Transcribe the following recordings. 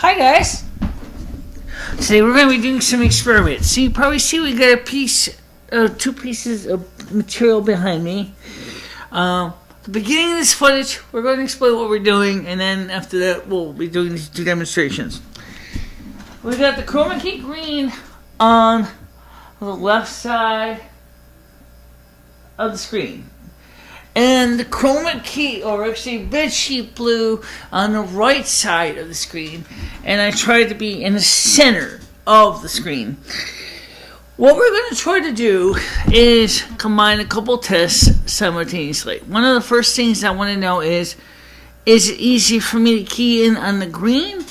Hi guys! Today we're going to be doing some experiments. So you probably see we got two pieces of material behind me. The beginning of this footage, we're going to explain what we're doing, and then after that we'll be doing these two demonstrations. We got the chromakey green on the left side of the screen, and the chromakey, or actually bedsheet blue, on the right side of the screen, and I tried to be in the center of the screen. What we're going to try to do is combine a couple tests simultaneously. One of the first things I want to know is it easy for me to key in on the green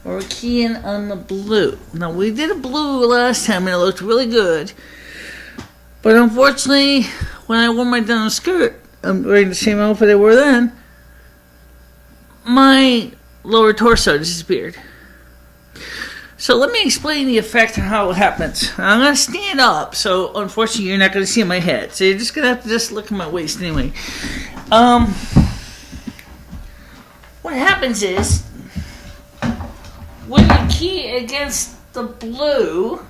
or key in on the blue? Now, we did a blue last time and it looked really good, but unfortunately, when I wore my denim skirt, I'm wearing the same outfit I wore then, my lower torso disappeared. So let me explain the effect and how it happens. I'm going to stand up, so unfortunately you're not going to see my head. So you're just going to have to just look at my waist anyway. What happens is, when you key against the blue,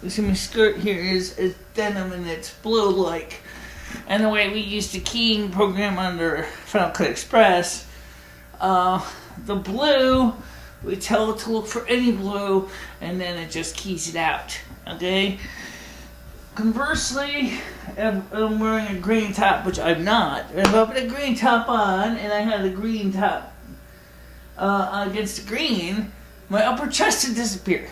you see my skirt here is denim and it's blue-like. And the way we use the keying program under Final Cut Express, the blue, we tell it to look for any blue, and then it just keys it out, okay? Conversely, if I'm wearing a green top, which I'm not, if I put a green top on, and I had a green top against the green, my upper chest would disappear.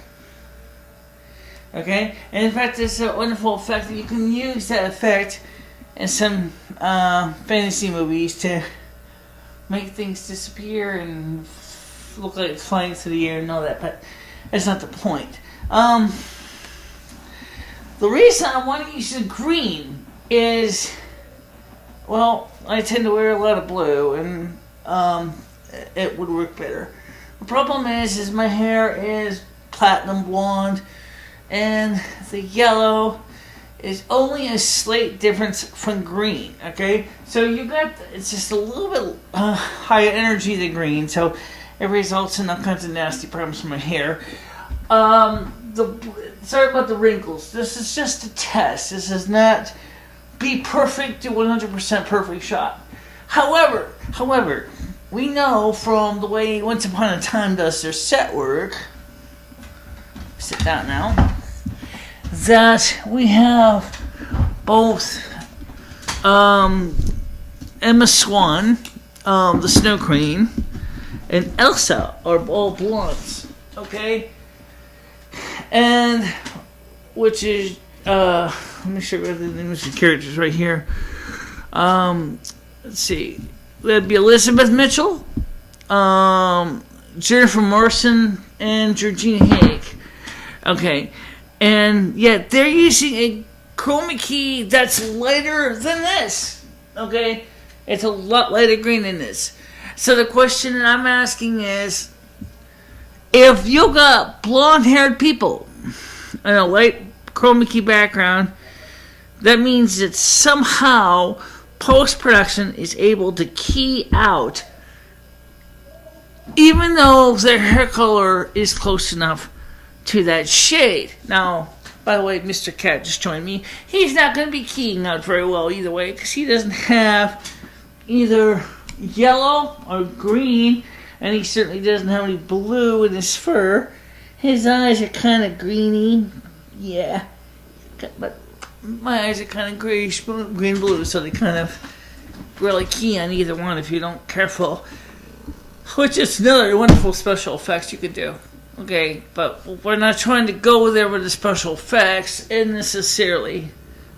Okay? And in fact, there's a wonderful effect that you can use that effect in some fantasy movies to make things disappear and look like it's flying through the air and all that, but that's not the point. The reason I want to use the green is, well, I tend to wear a lot of blue, and it would work better. The problem is my hair is platinum blonde, and the yellow is only a slight difference from green, okay? So you got, it's just a little bit higher energy than green, so it results in all kinds of nasty problems for my hair. Sorry about the wrinkles. This is just a test. This is not be perfect to 100% perfect shot. However, we know from the way Once Upon a Time does their set work, sit down now, that we have both Emma Swan, the Snow Queen, and Elsa are all blondes, okay? And, which is, let me show you the names of the characters right here. Let's see. That'd be Elizabeth Mitchell, Jennifer Morrison, and Georgina Hank. Okay. And yet they're using a chromakey that's lighter than this. Okay? It's a lot lighter green than this. So the question that I'm asking is, if you got blonde-haired people and a light chromakey background, that means that somehow post-production is able to key out, even though their hair color is close enough to that shade. Now, by the way, Mr. Cat just joined me. He's not going to be keying out very well either way, because he doesn't have either yellow or green, and he certainly doesn't have any blue in his fur. His eyes are kind of greeny, yeah, but my eyes are kind of grayish, green blue, so they kind of really key on either one if you don't careful, which is another wonderful special effects you could do. Okay, but we're not trying to go there with the special effects necessarily.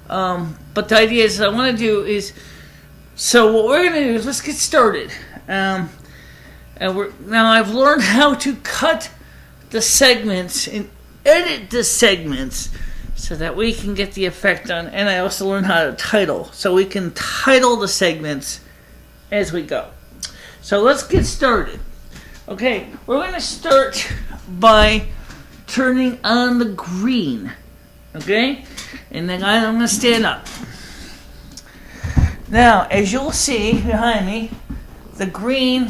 But the idea is, I want to do is, so what we're going to do is let's get started. And now I've learned how to cut the segments and edit the segments so that we can get the effect on. And I also learned how to title, so we can title the segments as we go. So let's get started. Okay, we're going to start by turning on the green, okay? And then I'm going to stand up. Now, as you'll see behind me, the green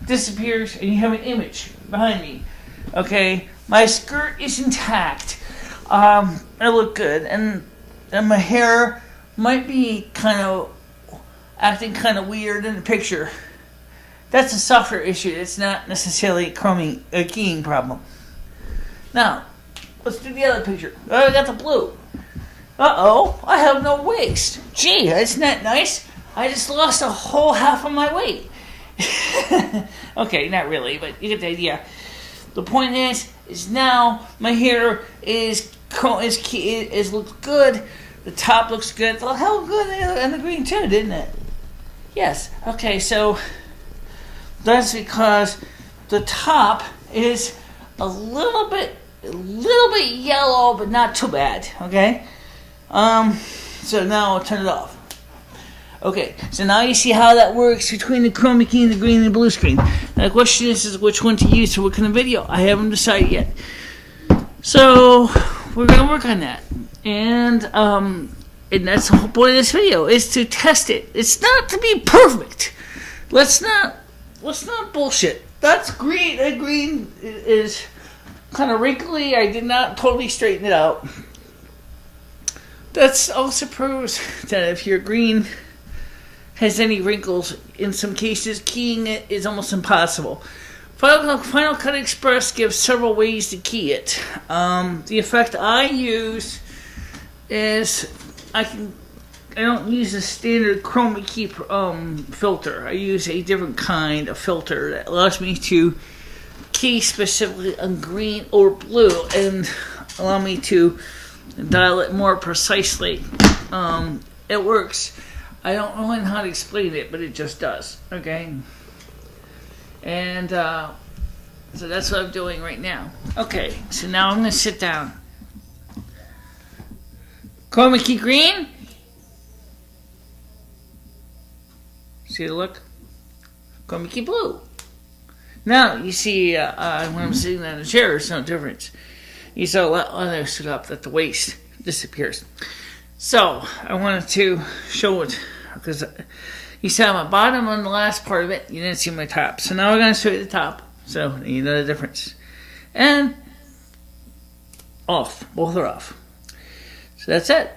disappears, and you have an image behind me. Okay, my skirt is intact. I look good, and my hair might be acting kind of weird in the picture. That's a software issue. It's not necessarily a keying problem. Now, let's do the other picture. Oh, I got the blue. Uh-oh, I have no waist. Gee, that's not nice. I just lost a whole half of my weight. Okay, not really, but you get the idea. The point is now my hair is looks good. The top looks good. The hell good, and the green too, didn't it? Yes. Okay, so that's because the top is a little bit yellow, but not too bad. Okay. So now I'll turn it off. Okay, so now you see how that works between the chroma key and the green and the blue screen. Now the question is which one to use to work in the video. I haven't decided yet. So we're gonna work on that. And that's the whole point of this video, is to test it. It's not to be perfect. Let's not bullshit. That's green. That green is kind of wrinkly. I did not totally straighten it out. That also proves that if your green has any wrinkles, in some cases, keying it is almost impossible. Final Cut Express gives several ways to key it. The effect I use is I don't use a standard chroma key filter. I use a different kind of filter that allows me to key specifically on green or blue and allow me to dial it more precisely. It works. I don't know how to explain it, but it just does. Okay? And so that's what I'm doing right now. Okay, so now I'm going to sit down. Chroma key green. See the look? Chroma key blue. Now, you see when I'm sitting on a chair, there's no difference. You saw when I stood up that the waist disappears. So, I wanted to show it, because you saw my bottom on the last part of it, you didn't see my top. So now we're going to show you the top, so you know the difference. And off, both are off. So that's it.